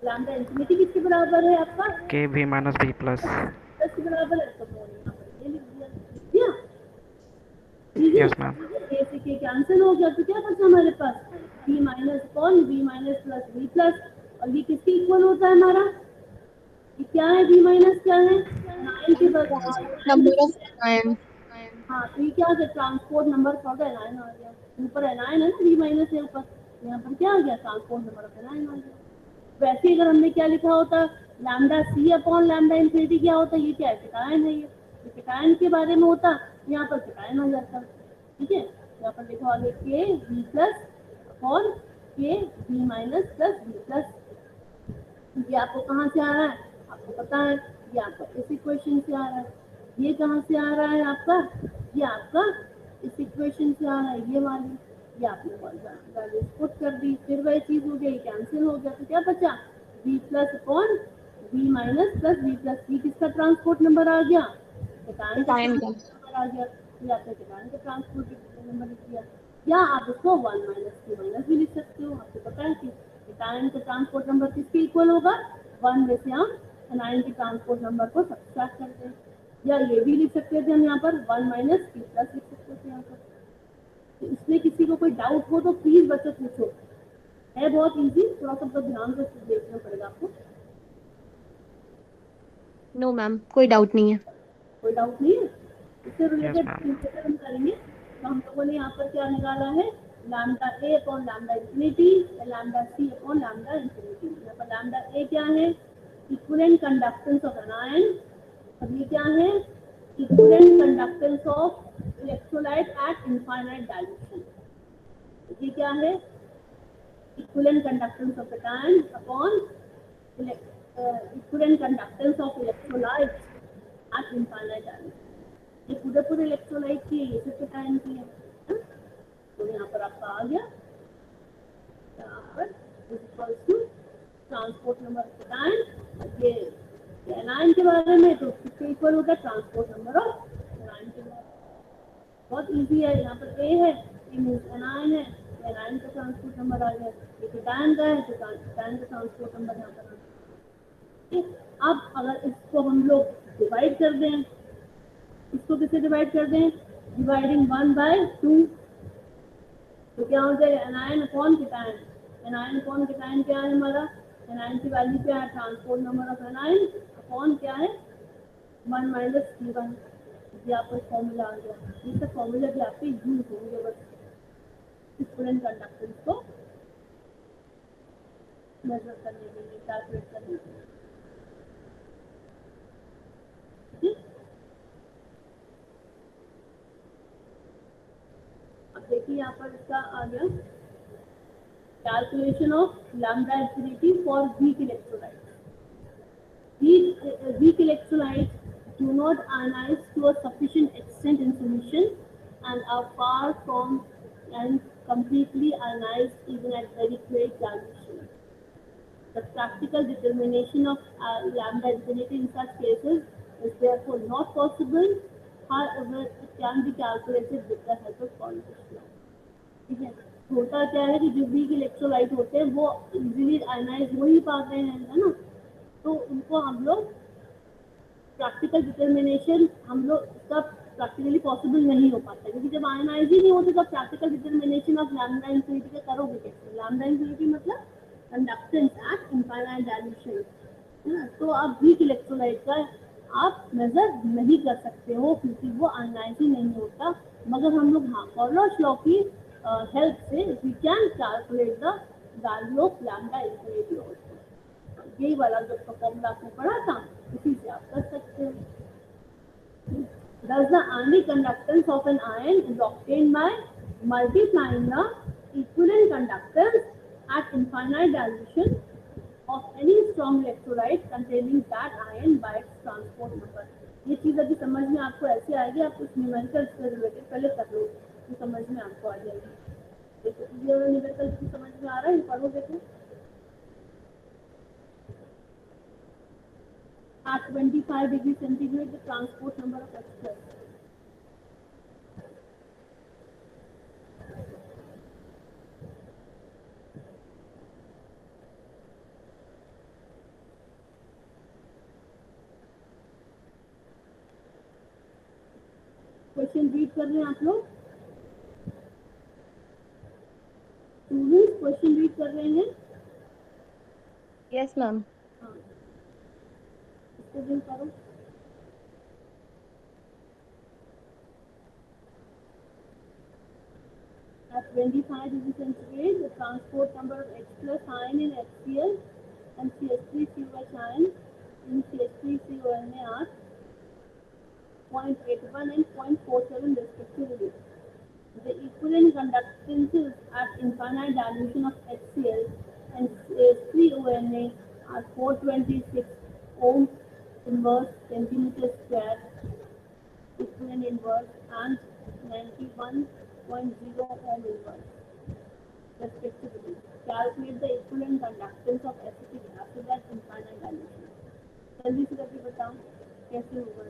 लैम्डा इंफिनिटी किसके बराबर है आपका, के भी माइनस बी प्लस प्लस के बराबर है। तो यहाँ पर ये लिख दिया, ठीक है। Yes ma'am. ए से के कैंसिल हो गया तो क्या बचा हमारे पास, B minus upon B minus plus B plus. और ये किसके इक्वल होता है हमारा, ये क्या है, बी माइनस क्या है, 9 के बराबर नंबर ऑफ आयन। हाँ, तो ये क्या आ गया, transport number for the anion आ गया। ऊपर एनायन है ना, बी माइनस है ऊपर, यहाँ पर क्या आ गया, ट्रांसपोर्ट नंबर ऑफ एनायन आ गया। वैसे अगर हमने क्या लिखा होता, lambda C upon lambda infinity क्या होता, ये क्या है, केटायन है, ये केटायन के बारे में होता, यहाँ पर केटायन आ जाता। ठीक है, यहाँ पर लिखा आगे के B plus upon K B minus plus B plus. ये आपको कहाँ से आ रहा है, आपको पता है, ये आपका इस इक्वेशन से आ रहा है। ये कहाँ से आ रहा है आपका, ये आपका इस इक्वेशन से आ रहा है, ये वाली। ये आपने वैल्यू पुट कर दी, फिर वही चीज हो गई, कैंसिल हो गया, तो क्या बचा, B plus upon B minus plus B plus. B किसका ट्रांसपोर्ट नंबर आ गया, केटायन का केटायन का। नंबर आ गया, फिर आपने केटायन का ट्रांसपोर्ट नंबर लिख दिया। या आप इसको 1 माइनस 2 माइनस भी लिख सकते हो, आपको पता है कि केटायन का ट्रांसपोर्ट नंबर किसके इक्वल होगा, 1 में से हम एनायन के ट्रांसपोर्ट नंबर को सब्ट्रैक्ट करते हैं। या ये भी लिख सकते थे हम यहाँ पर 1 माइनस बी प्लस लिख सकते थे यहाँ पर। तो इसमें किसी को कोई डाउट हो तो प्लीज बच्चों पूछो, है बहुत इजी, थोड़ा सा तो ध्यान से देखना पड़ेगा आपको। नो मैम, कोई डाउट नहीं है। कोई डाउट नहीं है, इससे रिलेटेड ma'am. हम करेंगे। तो हम लोगों ने यहाँ पर क्या निकाला है, lambda A upon lambda infinity, lambda C upon lambda infinity. यहाँ पर लैम्डा ए क्या है, equivalent conductance of anion, और ये क्या है, equivalent conductance of electrolyte at infinite dilution. ये क्या है, equivalent conductance of anion upon equivalent conductance of electrolyte at infinite dilution. ये पूरे इलेक्ट्रोलाइट की है, ये सिर्फ केटायन की है। तो यहाँ पर आपका आ गया, यहाँ पर equals to transport number cation. ये एनायन के बारे में तो किसके इक्वल होता है, ट्रांसपोर्ट नंबर ऑफ एनायन के बारे में। बहुत इजी है, यहाँ पर ए है, ए मीन्स एनायन है, एनायन का ट्रांसपोर्ट नंबर आ गया। ये केटायन का है तो केटायन का ट्रांसपोर्ट नंबर यहाँ पर आ गया। अब अगर इसको हम लोग डिवाइड कर दें, इसको किससे डिवाइड कर दें, डिवाइडिंग 1/2, तो क्या हो जाएगा, anion upon cation. Anion upon cation क्या है हमारा, एनायन की वैल्यू क्या है, transport number of anion upon क्या है, 1 माइनस T1। ये आपका फॉर्मूला आ गया। ये सब फॉर्मूला भी आपके यूज होंगे बस इक्विवेलेंट कंडक्टेंस को मेजर करने के लिए, कैलकुलेट करने के लिए। अब देखिए यहाँ पर इसका आ गया, calculation of lambda infinity for weak electrolyte. Weak electrolytes do not ionize to a sufficient extent in solution and are far from and completely ionized even at very great dilution. The practical determination of lambda infinity in such cases is therefore not possible. However, it can be calculated with the help of quantification. ठीक है, होता क्या है कि जो weak electrolyte होते हैं वो इजीली आयनाइज हो ही पाते हैं, है ना, तो उनको हम लोग प्रैक्टिकल डिटर्मिनेशन हम लोग इसका प्रैक्टिकली पॉसिबल नहीं हो पाता, क्योंकि जब आयनाइज ही नहीं होते तो practical determination of lambda infinity का करोगे कैसे। लैम्डा इंफिनिटी मतलब कंडक्टेंस एट इनफाइनाइट डायल्यूशन, है ना। तो आप वीक इलेक्ट्रोलाइट का आप मेजर नहीं कर सकते हो क्योंकि वो आयनाइज ही नहीं होता, मगर हम लोग हाँ फॉरलॉस लॉ की हेल्प से we can calculate the value of lambda infinity also. यही वाला जो फॉर्मूला आपने पढ़ा था उसी से आप कर सकते हो। Thus the ionic conductance of an ion is obtained by multiplying the equivalent conductance at infinite dilution of any strong electrolyte containing that ion by its transport number. ये चीज अभी समझ में आपको ऐसे आएगी, आप कुछ न्यूमेरिकल से रिलेटेड पहले कर लो तो समझ में आपको आ जाएगी। देखो ये न्यूमेरिकल की समझ में आ रहा है, पढ़ो देखो। At 25 degrees centigrade, the transport number of H plus. Question read कर रहे हैं आप लोग, स्टूडेंट्स क्वेश्चन रीड कर रहे हैं। Yes ma'am. हाँ, इसको रीड करो। At 25 degrees centigrade, the transport number of H plus ion in HCl and CH3COH ion in CH3CONA are 0.81 and 0.47 respectively. The equivalent conductances at infinite dilution of HCl and CH3ONA are 426 ohm inverse centimeter square equivalent inverse and 91.0 ohm inverse respectively. Calculate the equivalent conductance of acetic acid at infinite dilution. जल्दी से करके बताओ कैसे होगा ये?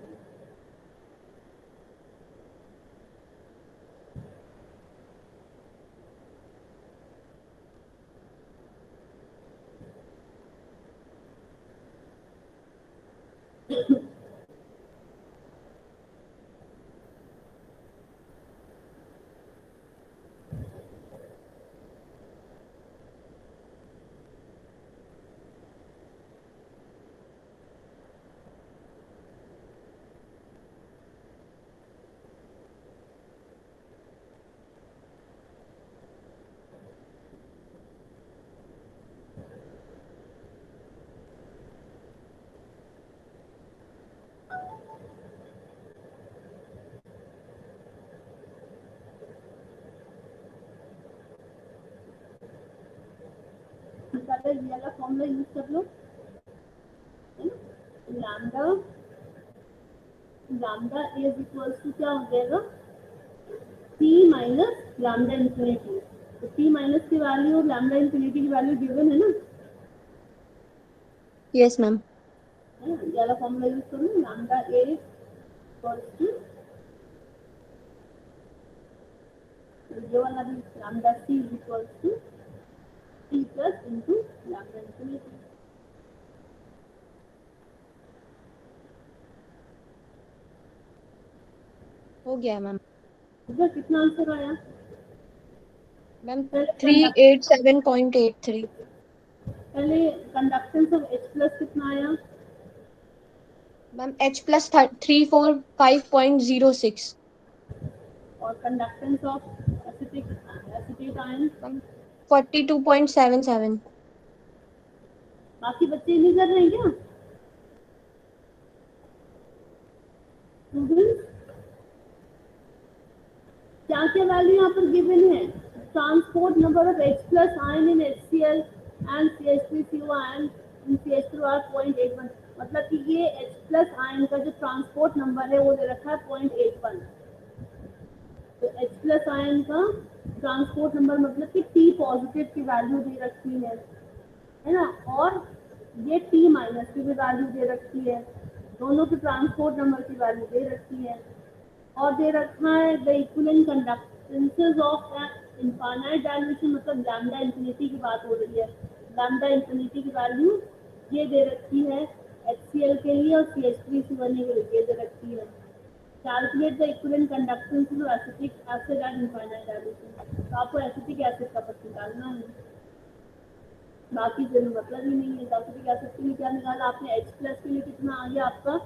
पहले ये वाला फॉर्मूला यूज कर लो, है ना? लैम्डा इज इक्वल्स टू क्या हो जाएगा? T minus lambda infinity. तो T माइनस की वैल्यू और लैम्डा इंफिनिटी की वैल्यू गिवन है ना? Yes ma'am. है ना? ये वाला फॉर्मूला यूज करो, लैम्डा ए इक्वल्स टू ये वाला भी lambda C is equals to T plus into lambda infinity. हो गया मैम। इधर कितना आंसर आया? मैम 387.83। पहले कंडक्टेंस ऑफ H प्लस कितना आया? Ma'am H plus 345.06। और conductance of acetate ion? Ma'am 42.77। बाकी बच्चे नहीं कर रहे हैं क्या? स्टूडेंट्स क्या क्या वैल्यू यहाँ पर गिवन है? Transport number of H plus ion in HCl and CH3CO ion in CH2 are 0.81। मतलब कि ये H प्लस आयन का जो ट्रांसपोर्ट नंबर है वो दे रखा है 0.81। तो H प्लस आयन का ट्रांसपोर्ट नंबर मतलब कि T पॉजिटिव की वैल्यू दे रखी है ना? और ये T माइनस की भी वैल्यू दे रखी है, दोनों के ट्रांसपोर्ट नंबर की वैल्यू दे रखी है। और दे रखा है the equivalent conductances of infinite dilution, मतलब लैम्डा इंफिनिटी की बात हो रही है। लैम्डा इंफिनिटी की वैल्यू ये दे रखी है HCl के लिए और CH3CONA के लिए दे रखी है। Calculate the equivalent conductances of acetic acid at infinite dilution. तो आपको एसिटिक एसिड का पता निकालना है, बाकी कोई मतलब ही नहीं है। एसिटिक एसिड के लिए क्या निकाला आपने? H प्लस के लिए कितना आ गया आपका?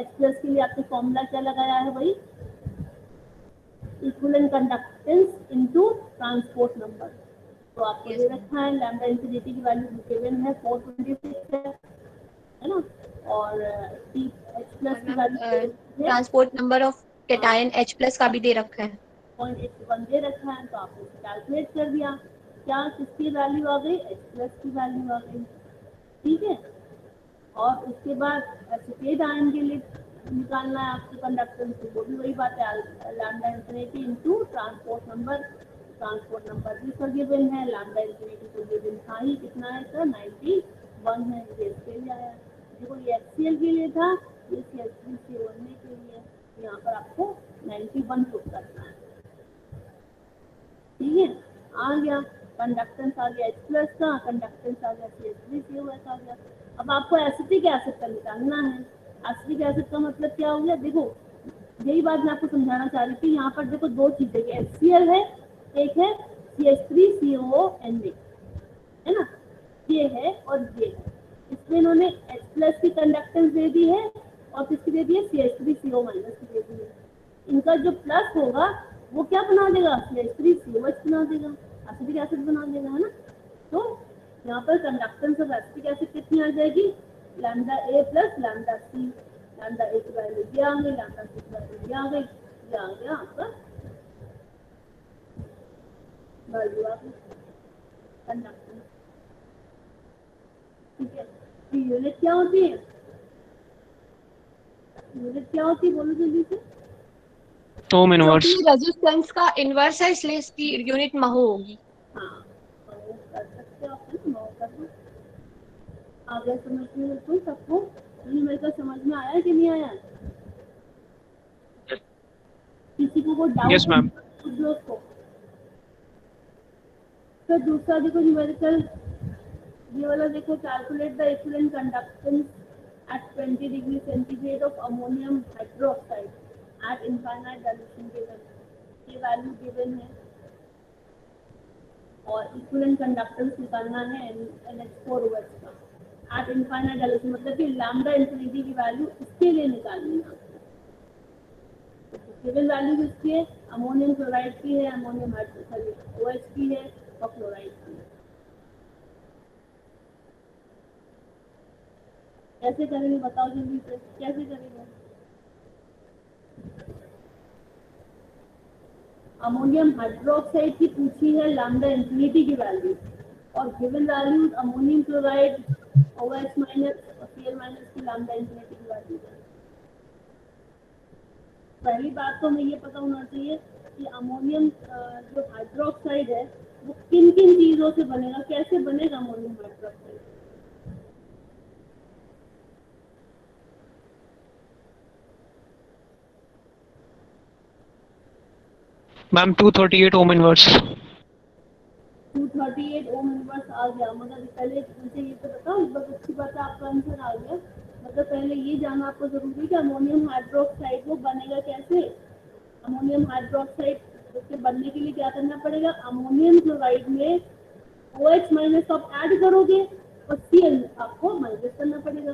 H प्लस के लिए आपने फॉर्मूला क्या लगाया है भाई? Equivalent conductance into transport number. तो आपको दे रखा है लैम्डा इंफिनिटी की वैल्यू गिवन है 426 है ना? और H प्लस की value transport number of cation H plus का भी दे रखा है 0.81 दे रखा है। तो आपने कैलकुलेट कर दिया, क्या किसकी वैल्यू आ गई? H प्लस की वैल्यू आ गई, ठीक है। और उसके बाद एसिटेट आयन के लिए निकालना है आपको कंडक्टेंस, तो वो भी वही बात है, lambda infinity into transport number. Transport number भी सर गिवन है, लैम्डा इंफिनिटी तो गिवन था ही, कितना है सर? 91 है। ये इसके लिए आया, देखो ये HCl के लिए था, ये CH3CONA के लिए। यहाँ पर आपको 91 पुट करना है, ठीक है। आ गया कंडक्टेंस, आ गया H प्लस का, कंडक्टेंस आ गया CH3COH आ गया। अब आपको एसिटिक एसिड का निकालना है। एसिटिक एसिड का मतलब क्या हो गया? देखो यही बात मैं आपको समझाना चाह रही थी। यहाँ पर देखो दो चीजें, HCl है, एक है CH3CONA, है ना? ये है और ये है। इसमें इन्होंने H प्लस की कंडक्टेंस दे दी है और किसकी दे दी है? CH3CO माइनस की दे दी है। इनका जो प्लस होगा वो क्या बना देगा? CH3COH बना देगा, एसिटिक एसिड बना देगा, है ना? तो यहाँ पर कंडक्टेंस ऑफ एसिटिक एसिड कितनी आ जाएगी, lambda A plus lambda C. Lambda ए की वैल्यू ये आ गई, लैम्डा सी की वैल्यू ये आ गई, ये आ गया आपका वैल्यू आ गई कंडक्टेंस। ठीक है, तो यूनिट क्या होती है, यूनिट क्या होती है बोलो जल्दी से। Ohm inverse. रेजिस्टेंस का इनवर्स है इसलिए इसकी यूनिट महो होगी। हाँ, तो कर सकते हो आप, नौ कर दो। आ गया समझ में बिल्कुल सबको, मेरे को समझ में आया कि नहीं आया, किसी को कोई डाउट Yes, ma'am. को। फिर दूसरा देखो न्यूमेरिकल, ये वाला देखो, calculate the equivalent conductance at 20 degree centigrade of ammonium hydroxide at infinite dilution given, ये वैल्यू गिवन है और इक्विवेलेंट कंडक्टेंस निकालना है NH4OH का at infinite dilution, मतलब कि लैम्डा इंफिनिटी की वैल्यू इसके लिए निकालनी है। गिवन वैल्यू किसकी है, अमोनियम क्लोराइड की है, अमोनियम हाइड्रोक्साइड OH की है और क्लोराइड की है। कैसे करेंगे बताओ जल्दी से, कैसे करेंगे। अमोनियम हाइड्रोक्साइड की पूछी है लैम्डा इंफिनिटी की वैल्यू और given value ammonium chloride OH minus और Cl माइनस की लैम्डा इंफिनिटी की वैल्यू है। पहली बात तो हमें ये पता होना चाहिए कि अमोनियम जो हाइड्रोक्साइड है वो किन किन चीजों से बनेगा, कैसे बनेगा ammonium hydroxide. Ma'am 238 ohm inverse. 238 ohm inverse आ गया, मतलब पहले मुझे ये तो बताओ, एक बार अच्छी बात है आपका आंसर आ गया। मतलब पहले ये जानना आपको जरूरी है कि अमोनियम हाइड्रोक्साइड वो बनेगा कैसे। अमोनियम हाइड्रोक्साइड के बनने के लिए क्या करना पड़ेगा, अमोनियम क्लोराइड में OH माइनस आप ऐड करोगे और Cl आपको माइनस करना पड़ेगा।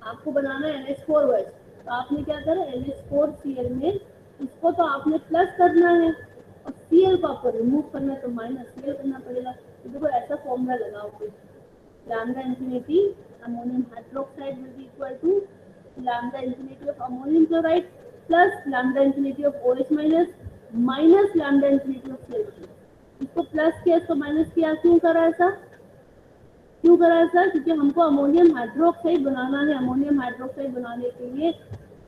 आपको बनाना है NH4OH, तो आपने क्या करा, NH4Cl में इसको तो आपने प्लस करना है और Cl को आपको रिमूव करना है तो माइनस Cl करना पड़ेगा। तो देखो ऐसा फॉर्मूला लगाओगे, lambda infinity ammonium hydroxide will be equal to lambda infinity of ammonium chloride plus lambda infinity of OH minus minus lambda infinity of Cl। इसको प्लस किया इसको माइनस किया, क्यों करा ऐसा, क्यों करा ऐसा, क्योंकि हमको अमोनियम हाइड्रोक्साइड बनाना है। अमोनियम हाइड्रोक्साइड बनाने के लिए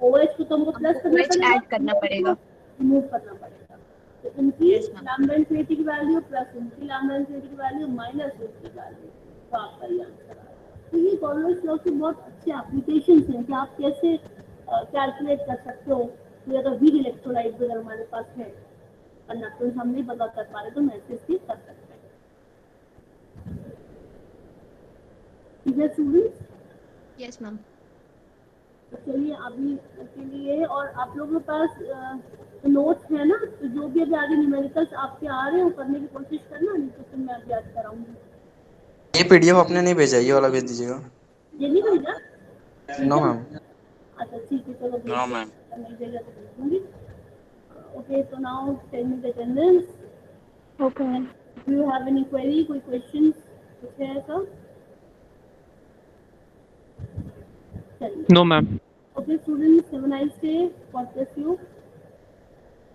OH को तो हमको प्लस करना पड़ेगा, रिमूव करना पड़ेगा। तो इनकी लैम्डा इंफिनिटी की वैल्यू प्लस इनकी लैम्डा इंफिनिटी की वैल्यू माइनस इनकी वैल्यू, तो आपका ये आंसर आ रहा है। तो ये कॉन्वेक्स लॉ के बहुत अच्छे एप्लीकेशंस हैं कि आप कैसे कैलकुलेट कर सकते हो कि अगर वीक इलेक्ट्रोलाइट अगर हमारे पास है, कंडक्टेंस हम नहीं पता कर पा रहे तो मैसेज भी कर सकते हैं। ठीक है स्टूडेंट्स, यस मैम। तो चलिए अभी के लिए, और आप लोगों के पास नोट्स है ना, तो जो भी अभी आगे न्यूमेरिकल्स आपके आ रहे हैं वो करने की कोशिश करना, नहीं तो फिर मैं अभी याद कराऊंगी। ये पीडीएफ आपने नहीं भेजा, ये वाला भेज दीजिएगा। ये नहीं भेजा? No ma'am. अच्छा ठीक है, चलो नो मैम। नहीं भेजा तो भेज दूंगी। ओके, तो now tell me the attendance. Okay ma'am. Do you have any query, कोई क्वेश्चन कुछ है ऐसा? चलिए, no ma'am. okay students, have a nice day, God bless you.